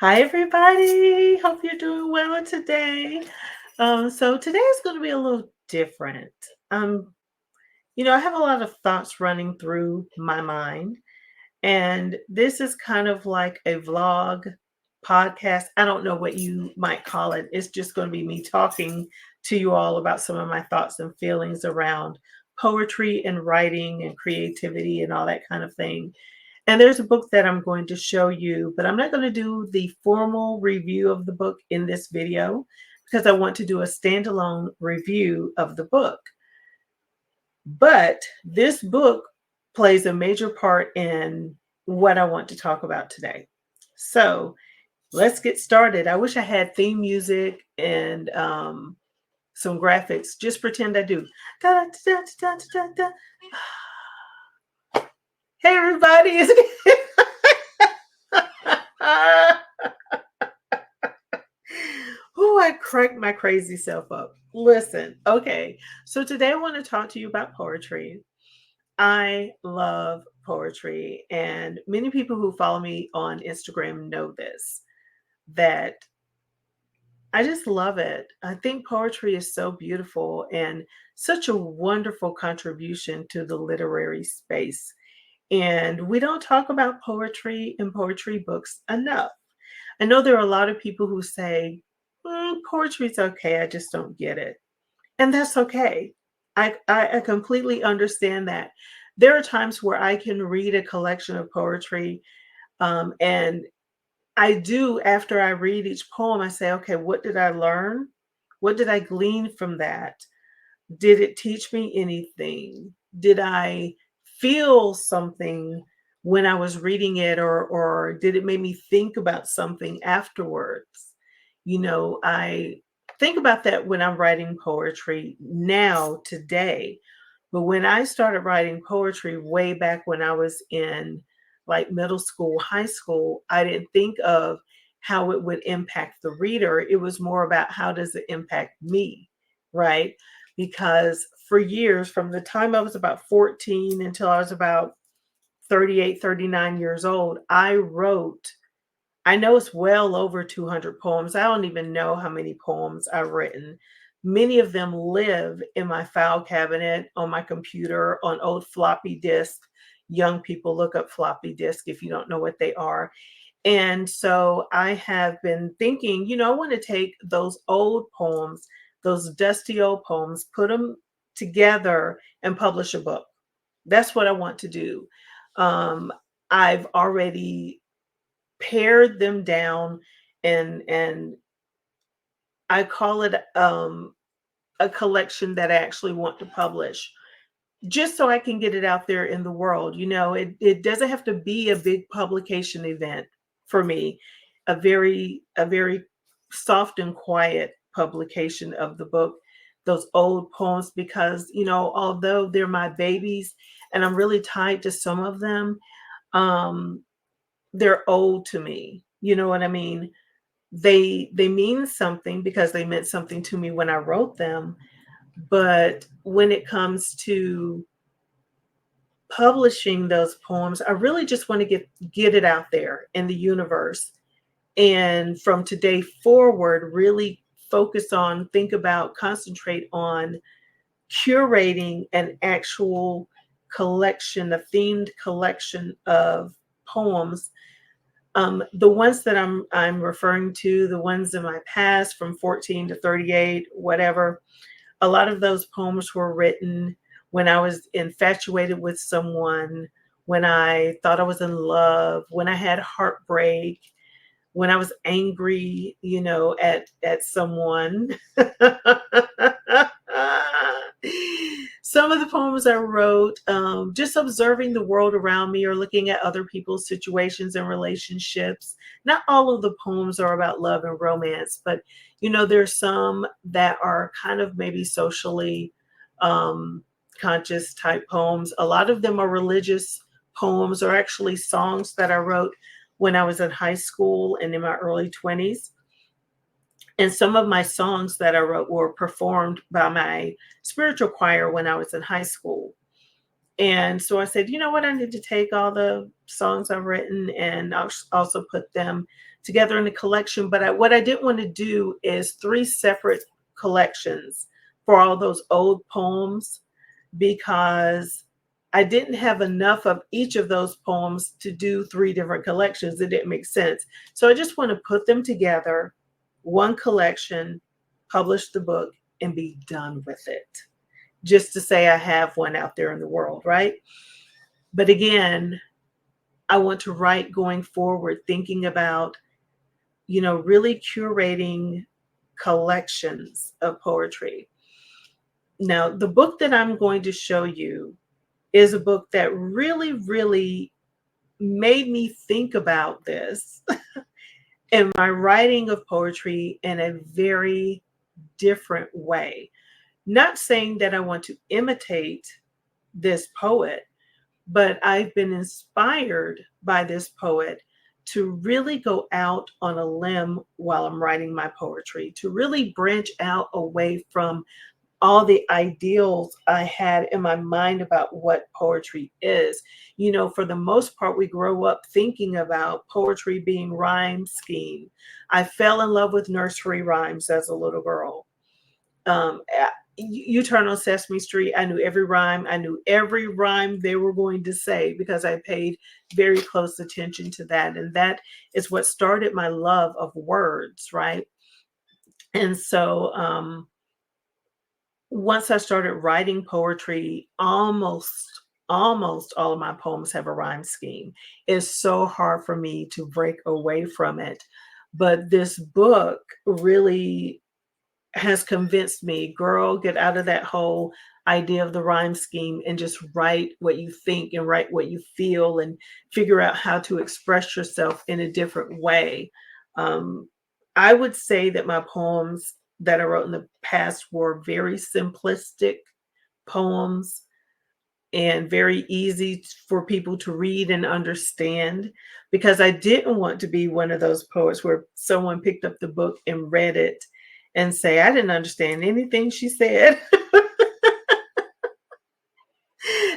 Hi, everybody. Hope you're doing well today. So today is going to be a little different. Um, I have a lot of thoughts running through my mind, and this is kind of like a vlog podcast. I don't know what you might call it. It's just going to be me talking to you all about some of my thoughts and feelings around poetry and writing and creativity and all that kind of thing. And there's a book that I'm going to show you, but I'm not going to do the formal review of the book in this video because I want to do a standalone review of the book. But this book plays a major part in what I want to talk about today. So let's get started. I wish I had theme music and some graphics. Just pretend I do. Da, da, da, da, da, da. Hey, everybody. Oh, I cracked my crazy self up. Listen, okay. So today I want to talk to you about poetry. I love poetry, and many people who follow me on Instagram know this, that I just love it. I think poetry is so beautiful and such a wonderful contribution to the literary space. And we don't talk about poetry and poetry books enough. I know there are a lot of people who say, poetry's okay, I just don't get it. And that's okay. I completely understand that. There are times where I can read a collection of poetry, and I do, after I read each poem, I say, okay, what did I learn? What did I glean from that? Did it teach me anything? Did I feel something when I was reading it, or did it make me think about something afterwards? I think about that when I'm writing poetry now, today. But when I started writing poetry way back when I was in like middle school, high school, I didn't think of how it would impact the reader. It was more about how does it impact me, right? Because for years, from the time I was about 14 until I was about 38, 39 years old, I know it's well over 200 poems. I don't even know how many poems I've written. Many of them live in my file cabinet, on my computer, on old floppy disks. Young people look up floppy disk if you don't know what they are. And so I have been thinking, I want to take those old poems, those dusty old poems, put them together and publish a book. That's what I want to do. Um, I've already pared them down, and I call it a collection that I actually want to publish, just so I can get it out there in the world. It doesn't have to be a big publication event for me. A very soft and quiet publication of the book, those old poems, because although they're my babies and I'm really tied to some of them, um, they're old to me. You know what I mean? They mean something because they meant something to me when I wrote them, but when it comes to publishing those poems, I really just want to get it out there in the universe. And from today forward, really concentrate on curating an actual collection, a themed collection of poems. The ones that I'm referring to, the ones in my past from 14 to 38, whatever, a lot of those poems were written when I was infatuated with someone, when I thought I was in love, when I had heartbreak, when I was angry, at someone. Some of the poems I wrote, just observing the world around me or looking at other people's situations and relationships. Not all of the poems are about love and romance, but there's some that are kind of maybe socially um, conscious type poems. A lot of them are religious poems, or actually songs that I wrote when I was in high school and in my early 20s. And some of my songs that I wrote were performed by my spiritual choir when I was in high school. And so I said, you know what? I need to take all the songs I've written, and I'll also put them together in a collection. But what I didn't want to do is three separate collections for all those old poems, because I didn't have enough of each of those poems to do three different collections. It didn't make sense. So I just want to put them together, one collection, publish the book, and be done with it. Just to say I have one out there in the world, right? But again, I want to write going forward, thinking about, really curating collections of poetry. Now, the book that I'm going to show you is a book that really, really made me think about this and my writing of poetry in a very different way. Not saying that I want to imitate this poet, but I've been inspired by this poet to really go out on a limb while I'm writing my poetry, to really branch out away from all the ideals I had in my mind about what poetry is. For the most part, we grow up thinking about poetry being rhyme scheme. I fell in love with nursery rhymes as a little girl. You turn on Sesame Street, I knew every rhyme. I knew every rhyme they were going to say because I paid very close attention to that. And that is what started my love of words, right? And so, once I started writing poetry, almost all of my poems have a rhyme scheme. It's so hard for me to break away from it. But this book really has convinced me, girl, get out of that whole idea of the rhyme scheme and just write what you think and write what you feel and figure out how to express yourself in a different way. Um, I would say that my poems that I wrote in the past were very simplistic poems and very easy for people to read and understand, because I didn't want to be one of those poets where someone picked up the book and read it and say, I didn't understand anything she said.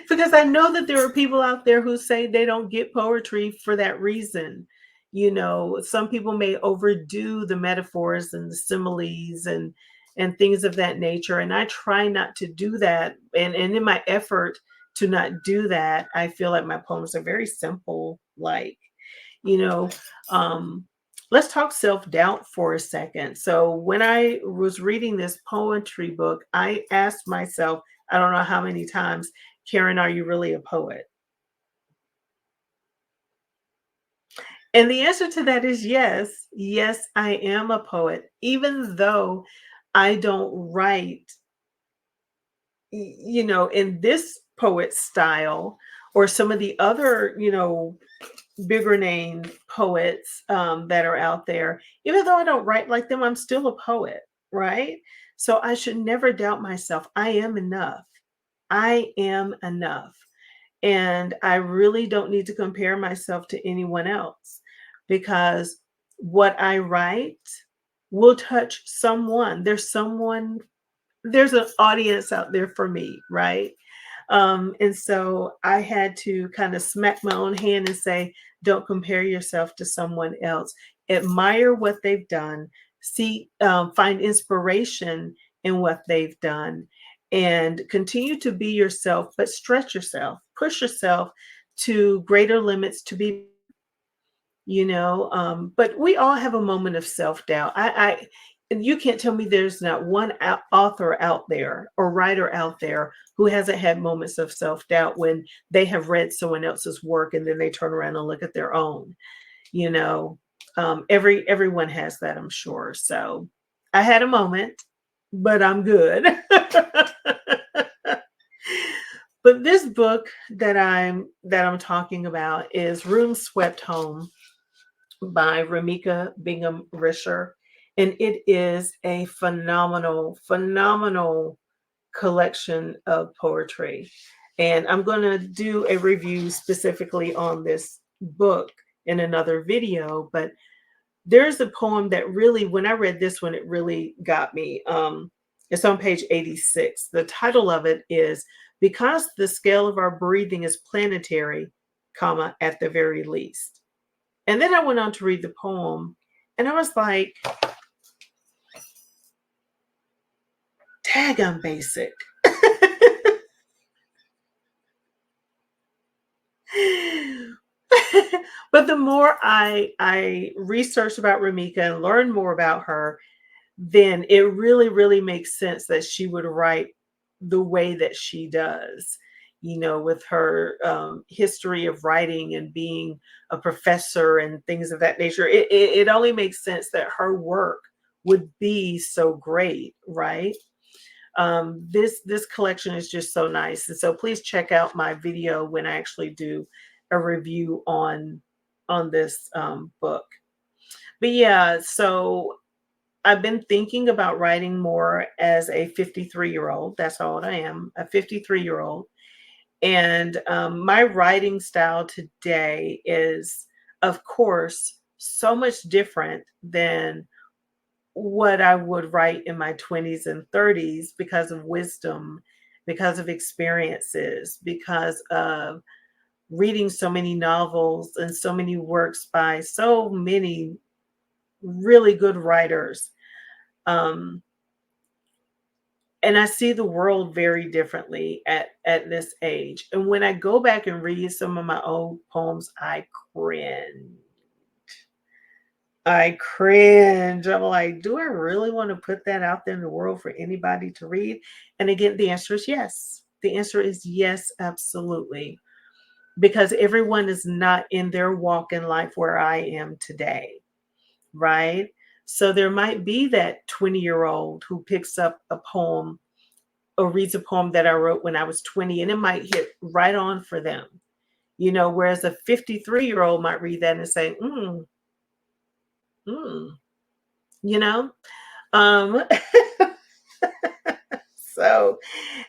Because I know that there are people out there who say they don't get poetry for that reason. Some people may overdo the metaphors and the similes and things of that nature. And I try not to do that. And in my effort to not do that, I feel like my poems are very simple, like, you know, um, let's talk self-doubt for a second. So when I was reading this poetry book, I asked myself, I don't know how many times, Karen, are you really a poet? And the answer to that is yes. Yes, I am a poet, even though I don't write, in this poet style or some of the other, bigger name poets that are out there. Even though I don't write like them, I'm still a poet, right? So I should never doubt myself. I am enough. I am enough. And I really don't need to compare myself to anyone else, because what I write will touch someone. There's an audience out there for me, right? And so I had to kind of smack my own hand and say, don't compare yourself to someone else. Admire what they've done. Find inspiration in what they've done, and continue to be yourself, but stretch yourself, push yourself to greater limits to be, but we all have a moment of self-doubt. And you can't tell me there's not one author out there or writer out there who hasn't had moments of self-doubt when they have read someone else's work and then they turn around and look at their own. you know Everyone has that, I'm sure. So I had a moment, but I'm good. But this book that I'm talking about is Room Swept Home by Remica Bingham-Risher. And it is a phenomenal, phenomenal collection of poetry. And I'm going to do a review specifically on this book in another video. But there's a poem that really, when I read this one, it really got me. It's on page 86. The title of it is, Because the Scale of Our Breathing is Planetary, comma, at the very least. And then I went on to read the poem, and I was like, tag, I'm basic. But the more I researched about Remica and learned more about her, then it really makes sense that she would write the way that she does. With her history of writing and being a professor and things of that nature, it only makes sense that her work would be so great, right? This collection is just so nice, and so please check out my video when I actually do a review on this book. But yeah, so I've been thinking about writing more as a 53-year-old. That's how old I am, a 53-year-old. And my writing style today is, of course, so much different than what I would write in my 20s and 30s because of wisdom, because of experiences, because of reading so many novels and so many works by so many really good writers. Um, and I see the world very differently at this age. And when I go back and read some of my old poems, I cringe. I cringe. I'm like, do I really want to put that out there in the world for anybody to read? And again, the answer is yes. The answer is yes, absolutely. Because everyone is not in their walk in life where I am today, right? So there might be that 20-year-old who picks up a poem or reads a poem that I wrote when I was 20, and it might hit right on for them. Whereas a 53-year-old might read that and say, mm, you know? Um, so,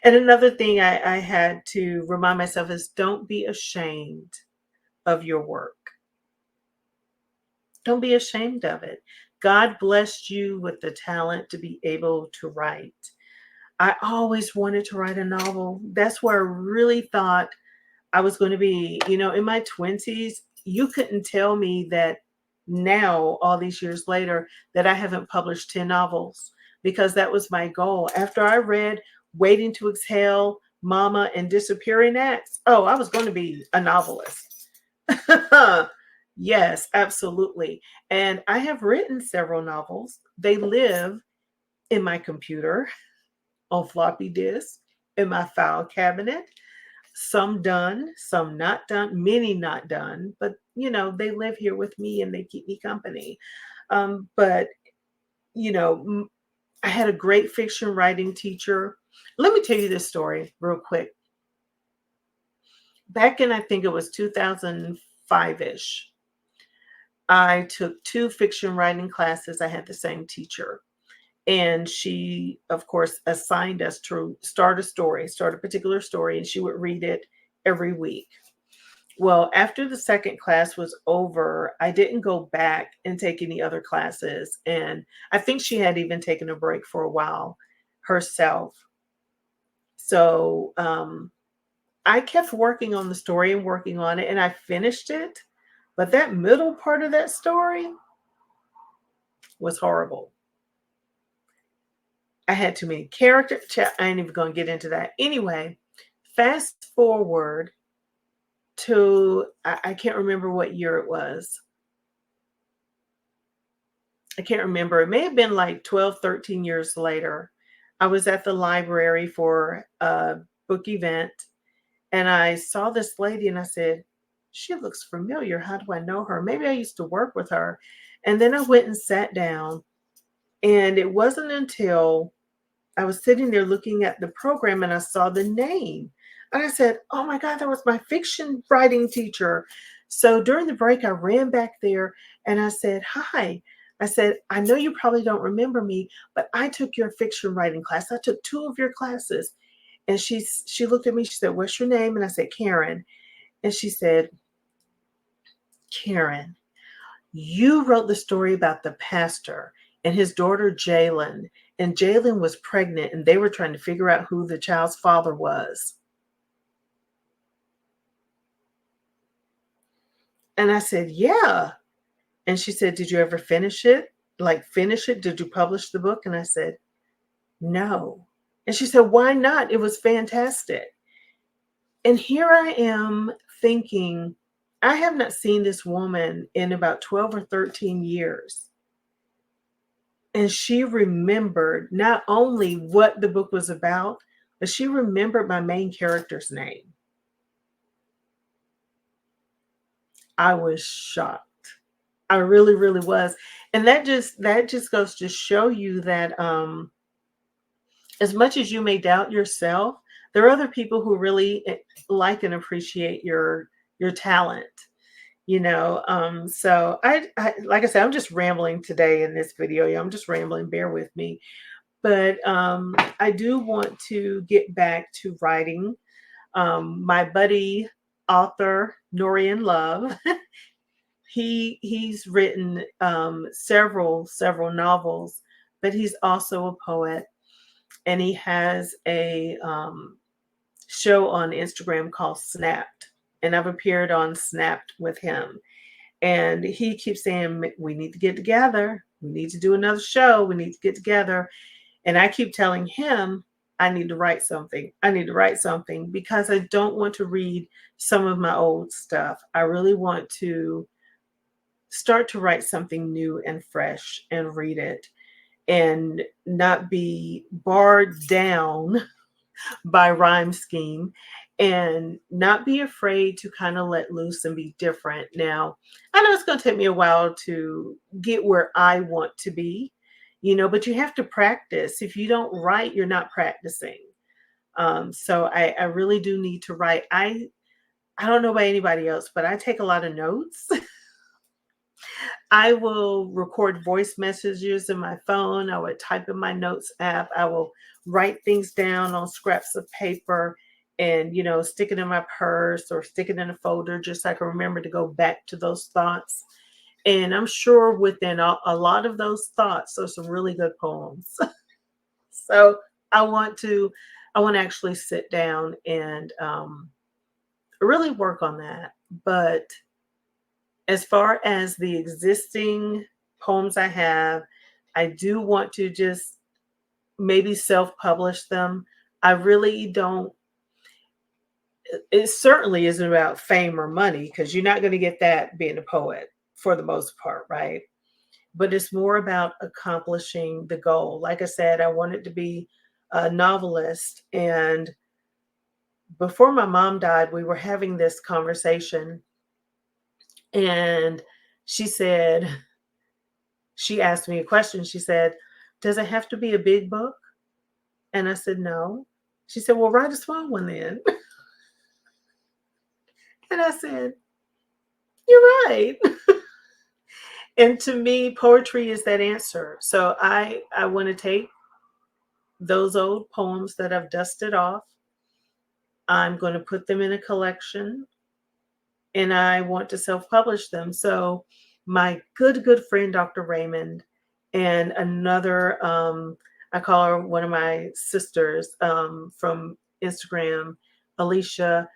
and another thing I had to remind myself is don't be ashamed of your work. Don't be ashamed of it. God blessed you with the talent to be able to write. I always wanted to write a novel. That's where I really thought I was going to be. In my 20s, you couldn't tell me that now, all these years later, that I haven't published 10 novels, because that was my goal. After I read Waiting to Exhale, Mama, and Disappearing Acts, oh, I was going to be a novelist. Yes, absolutely. And I have written several novels. They live in my computer, on floppy disk, in my file cabinet. Some done, some not done, many not done, but they live here with me and they keep me company. But you know, m- I had a great fiction writing teacher. Let me tell you this story real quick. Back in, I think it was 2005-ish, I took two fiction writing classes. I had the same teacher. And she, of course, assigned us to start a particular story, and she would read it every week. Well, after the second class was over, I didn't go back and take any other classes. And I think she had even taken a break for a while herself. So I kept working on the story and working on it, and I finished it. But that middle part of that story was horrible. I had too many characters. I ain't even going to get into that. Anyway, fast forward to, I can't remember what year it was. I can't remember. It may have been like 12, 13 years later. I was at the library for a book event, and I saw this lady and I said, she looks familiar. How do I know her? Maybe I used to work with her. And then I went and sat down, and it wasn't until I was sitting there looking at the program and I saw the name. And I said, oh my God, that was my fiction writing teacher. So during the break, I ran back there and I said, hi. I said, I know you probably don't remember me, but I took your fiction writing class. I took two of your classes. And she looked at me, she said, what's your name? And I said, Karen. And she said, Karen, you wrote the story about the pastor and his daughter Jalen, and Jalen was pregnant, and they were trying to figure out who the child's father was. And I said, yeah. And she said, did you ever finish it? Like, finish it? Did you publish the book? And I said, no. And she said, why not? It was fantastic. And here I am thinking, I have not seen this woman in about 12 or 13 years. And she remembered not only what the book was about, but she remembered my main character's name. I was shocked. I really, really was. And that just goes to show you that as much as you may doubt yourself, there are other people who really like and appreciate your talent. So I like I said, I'm just rambling today in this video. Yeah, I'm just rambling, bear with me. But I do want to get back to writing. My buddy author Norian Love, he's written several novels, but he's also a poet, and he has a show on Instagram called Snapped, and I've appeared on Snapped with him. And he keeps saying, we need to get together. We need to do another show. We need to get together. And I keep telling him, I need to write something. I need to write something because I don't want to read some of my old stuff. I really want to start to write something new and fresh and read it and not be barred down by rhyme scheme and not be afraid to kind of let loose and be different. Now, I know it's going to take me a while to get where I want to be, but you have to practice. If you don't write, you're not practicing. So I really do need to write. I don't know about anybody else, but I take a lot of notes. I will record voice messages in my phone. I would type in my notes app. I will write things down on scraps of paper and, stick it in my purse or stick it in a folder just so I can remember to go back to those thoughts. And I'm sure within a lot of those thoughts, there's some really good poems. So I want to, I want to actually sit down and really work on that. But as far as the existing poems I have, I do want to just maybe self-publish them. I really don't, it certainly isn't about fame or money because you're not going to get that being a poet for the most part, right? But it's more about accomplishing the goal. Like I said, I wanted to be a novelist. And before my mom died, we were having this conversation. And she said, she asked me a question. She said, does it have to be a big book? And I said, no. She said, well, write a small one then. And I said, you're right. And to me, poetry is that answer. So I want to take those old poems that I've dusted off. I'm going to put them in a collection and I want to self-publish them. So my good friend, Dr. Raymond, and another, I call her one of my sisters from Instagram, Alicia,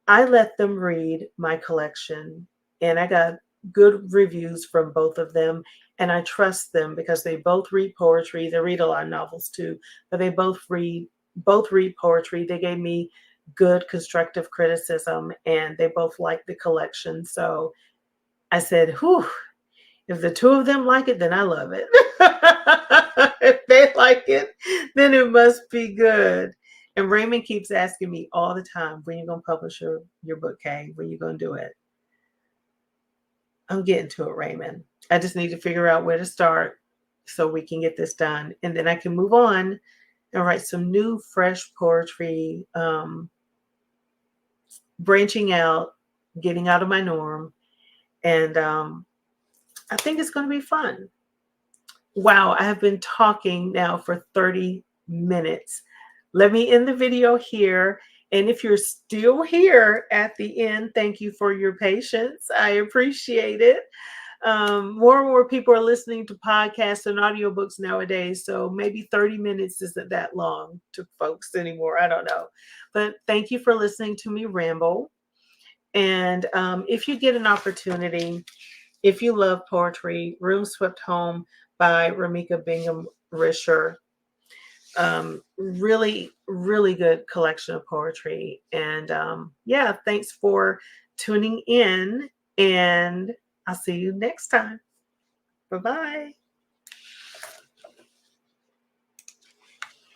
I let them read my collection and I got good reviews from both of them. And I trust them because they both read poetry. They read a lot of novels too, but they both read poetry. They gave me good constructive criticism and they both like the collection. So I said, whew, if the two of them like it, then I love it. If they like it, then it must be good. And Raymond keeps asking me all the time, when you gonna publish your book, Kay? When you gonna do it? I'm getting to it, Raymond. I just need to figure out where to start so we can get this done. And then I can move on and write some new, fresh poetry, branching out, getting out of my norm. And I think it's going to be fun. Wow, I have been talking now for 30 minutes. Let me end the video here. And if you're still here at the end, thank you for your patience. I appreciate it. More and more people are listening to podcasts and audiobooks nowadays. So maybe 30 minutes isn't that long to folks anymore. I don't know. But thank you for listening to me ramble. And if you get an opportunity, if you love poetry, Room Swept Home by Remica Bingham-Risher. Really, really good collection of poetry. And yeah, thanks for tuning in. And I'll see you next time. Bye bye.